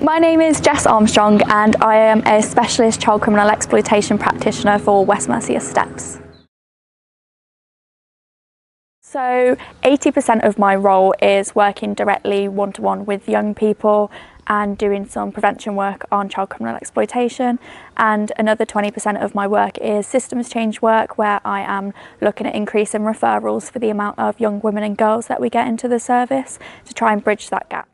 My name is Jess Armstrong and I am a specialist child criminal exploitation practitioner for West Mercia Steps. So 80% of my role is working directly one-to-one with young people and doing some prevention work on child criminal exploitation, and another 20% of my work is systems change work, where I am looking at increasing referrals for the amount of young women and girls that we get into the service to try and bridge that gap.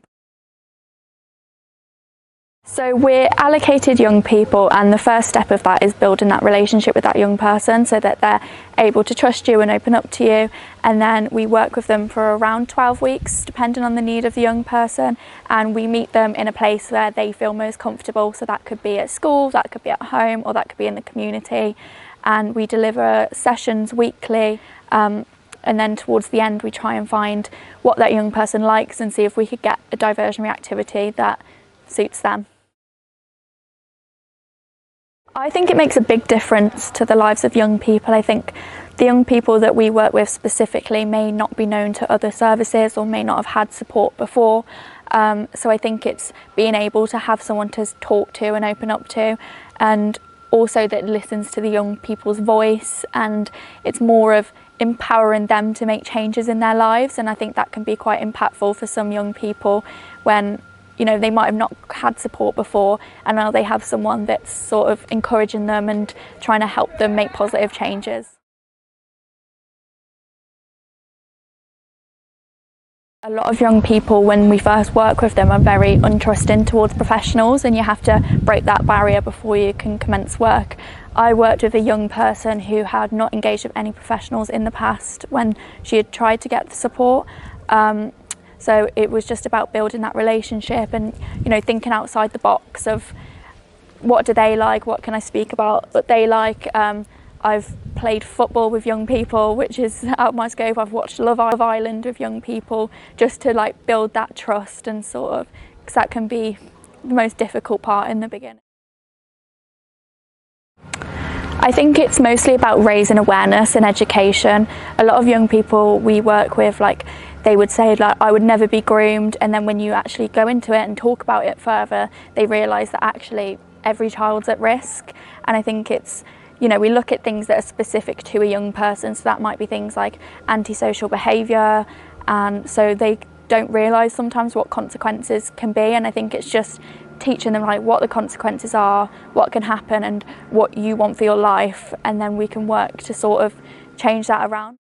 So we're allocated young people, and the first step of that is building that relationship with that young person so that they're able to trust you and open up to you, and then we work with them for around 12 weeks depending on the need of the young person, and we meet them in a place where they feel most comfortable. So that could be at school, that could be at home, or that could be in the community, and we deliver sessions weekly, and then towards the end we try and find what that young person likes and see if we could get a diversionary activity that suits them. I think it makes a big difference to the lives of young people. I think the young people that we work with specifically may not be known to other services or may not have had support before. So I think it's being able to have someone to talk to and open up to, and also that listens to the young people's voice, and it's more of empowering them to make changes in their lives. And I think that can be quite impactful for some young people when they might have not had support before, and now they have someone that's sort of encouraging them and trying to help them make positive changes. A lot of young people, when we first work with them, are very untrusting towards professionals, and you have to break that barrier before you can commence work. I worked with a young person who had not engaged with any professionals in the past when she had tried to get the support. So it was just about building that relationship and, thinking outside the box of what do they like, what can I speak about what they like. I've played football with young people, which is out of my scope. I've watched Love Island with young people just to build that trust, and because that can be the most difficult part in the beginning. I think it's mostly about raising awareness and education. A lot of young people we work with, they would say I would never be groomed, and then when you actually go into it and talk about it further, they realise that actually every child's at risk. And I think it's, we look at things that are specific to a young person, so that might be things like antisocial behaviour, and so they don't realise sometimes what consequences can be. And I think it's just teaching them what the consequences are, what can happen, and what you want for your life, and then we can work to sort of change that around.